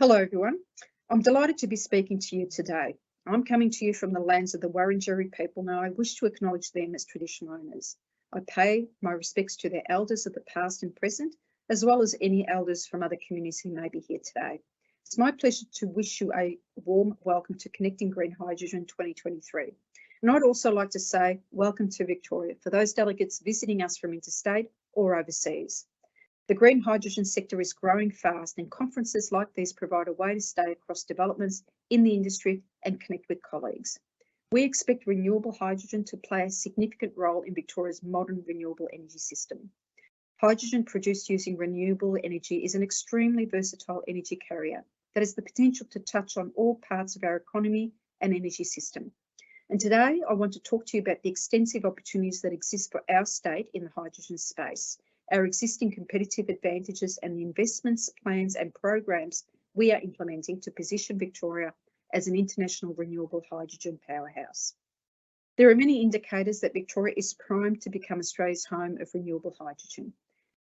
Hello everyone, I'm delighted to be speaking to you today. I'm coming to you from the lands of the Wurundjeri people and I wish to acknowledge them as traditional owners. I pay my respects to their elders of the past and present, as well as any elders from other communities who may be here today. It's my pleasure to wish you a warm welcome to Connecting Green Hydrogen 2023. And I'd also like to say welcome to Victoria for those delegates visiting us from interstate or overseas. The green hydrogen sector is growing fast and conferences like these provide a way to stay across developments in the industry and connect with colleagues. We expect renewable hydrogen to play a significant role in Victoria's modern renewable energy system. Hydrogen produced using renewable energy is an extremely versatile energy carrier that has the potential to touch on all parts of our economy and energy system. And today I want to talk to you about the extensive opportunities that exist for our state in the hydrogen space, our existing competitive advantages and the investments, plans and programs we are implementing to position Victoria as an international renewable hydrogen powerhouse. There are many indicators that Victoria is primed to become Australia's home of renewable hydrogen.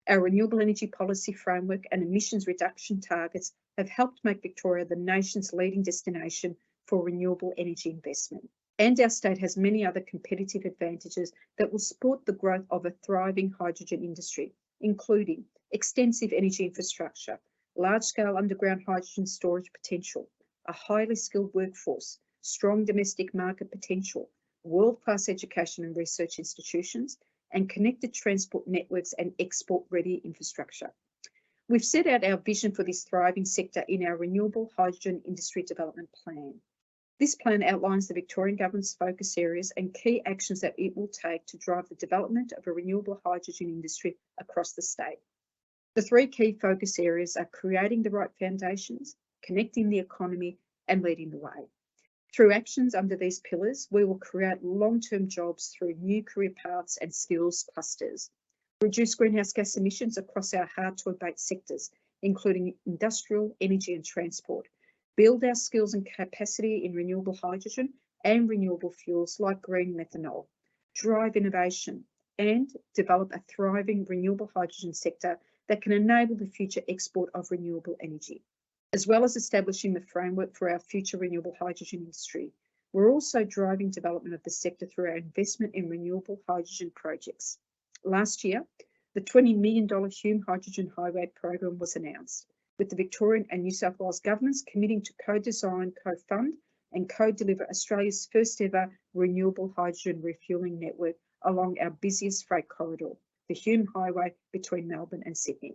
Our renewable energy policy framework and emissions reduction targets have helped make Victoria the nation's leading destination for renewable energy investment. And our state has many other competitive advantages that will support the growth of a thriving hydrogen industry, including extensive energy infrastructure, large-scale underground hydrogen storage potential, a highly skilled workforce, strong domestic market potential, world-class education and research institutions, and connected transport networks and export-ready infrastructure. We've set out our vision for this thriving sector in our Renewable Hydrogen Industry Development Plan. This plan outlines the Victorian Government's focus areas and key actions that it will take to drive the development of a renewable hydrogen industry across the state. The three key focus areas are creating the right foundations, connecting the economy, and leading the way. Through actions under these pillars, we will create long-term jobs through new career paths and skills clusters, reduce greenhouse gas emissions across our hard-to-abate sectors, including industrial, energy and transport, build our skills and capacity in renewable hydrogen and renewable fuels like green methanol, drive innovation, and develop a thriving renewable hydrogen sector that can enable the future export of renewable energy. As well as establishing the framework for our future renewable hydrogen industry, we're also driving development of the sector through our investment in renewable hydrogen projects. Last year, the $20 million Hume Hydrogen Highway program was announced, with the Victorian and New South Wales governments committing to co-design, co-fund and co-deliver Australia's first ever renewable hydrogen refuelling network along our busiest freight corridor, the Hume Highway between Melbourne and Sydney.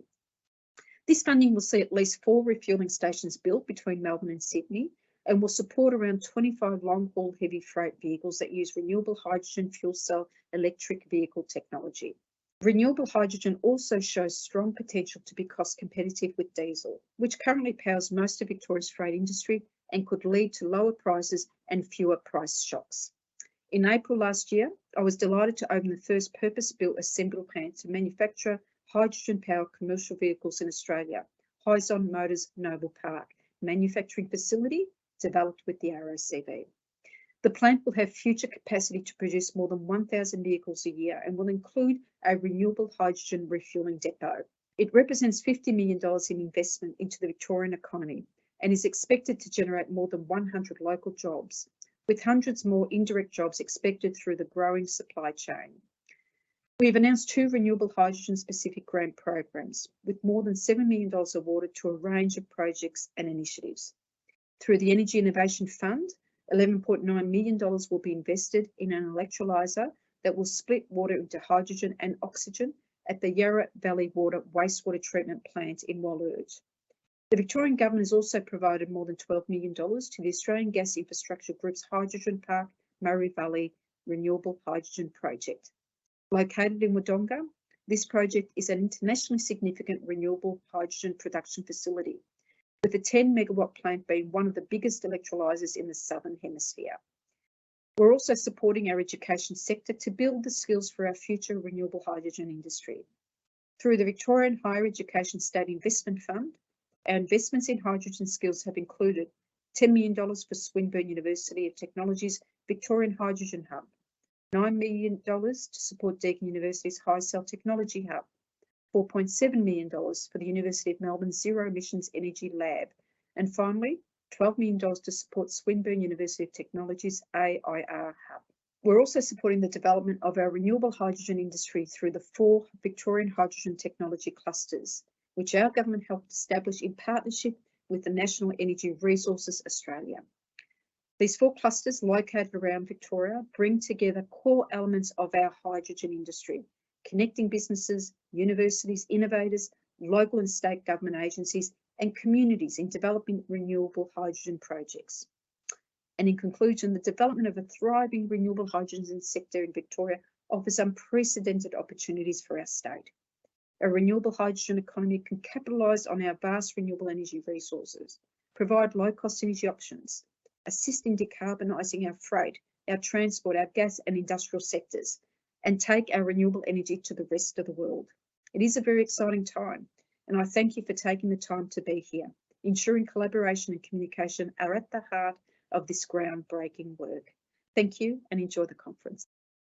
This funding will see at least 4 refuelling stations built between Melbourne and Sydney and will support around 25 long-haul heavy freight vehicles that use renewable hydrogen fuel cell electric vehicle technology. Renewable hydrogen also shows strong potential to be cost competitive with diesel, which currently powers most of Victoria's freight industry and could lead to lower prices and fewer price shocks. In April last year, I was delighted to open the first purpose-built assembly plant to manufacture hydrogen-powered commercial vehicles in Australia, Hyzon Motors Noble Park manufacturing facility developed with the RACV. The plant will have future capacity to produce more than 1,000 vehicles a year and will include a renewable hydrogen refuelling depot. It represents $50 million in investment into the Victorian economy and is expected to generate more than 100 local jobs, with hundreds more indirect jobs expected through the growing supply chain. We have announced 2 renewable hydrogen specific grant programs, with more than $7 million awarded to a range of projects and initiatives. Through the Energy Innovation Fund, $11.9 million will be invested in an electrolyser that will split water into hydrogen and oxygen at the Yarra Valley Water Wastewater Treatment Plant in Wollert. The Victorian Government has also provided more than $12 million to the Australian Gas Infrastructure Group's Hydrogen Park Murray Valley Renewable Hydrogen Project. Located in Wodonga, this project is an internationally significant renewable hydrogen production facility, with a 10 megawatt plant being one of the biggest electrolysers in the Southern Hemisphere. We're also supporting our education sector to build the skills for our future renewable hydrogen industry. Through the Victorian Higher Education State Investment Fund, our investments in hydrogen skills have included $10 million for Swinburne University of Technology's Victorian Hydrogen Hub, $9 million to support Deakin University's High Cell Technology Hub, $4.7 million for the University of Melbourne's Zero Emissions Energy Lab, And finally, $12 million to support Swinburne University of Technology's AIR Hub. We're also supporting the development of our renewable hydrogen industry through the 4 Victorian hydrogen technology clusters, which our government helped establish in partnership with the National Energy Resources Australia. These 4 clusters located around Victoria bring together core elements of our hydrogen industry, connecting businesses, universities, innovators, local and state government agencies, and communities in developing renewable hydrogen projects. And in conclusion, the development of a thriving renewable hydrogen sector in Victoria offers unprecedented opportunities for our state. A renewable hydrogen economy can capitalise on our vast renewable energy resources, provide low-cost energy options, assist in decarbonising our freight, our transport, our gas and industrial sectors, and take our renewable energy to the rest of the world. It is a very exciting time, and I thank you for taking the time to be here, ensuring collaboration and communication are at the heart of this groundbreaking work. Thank you and enjoy the conference.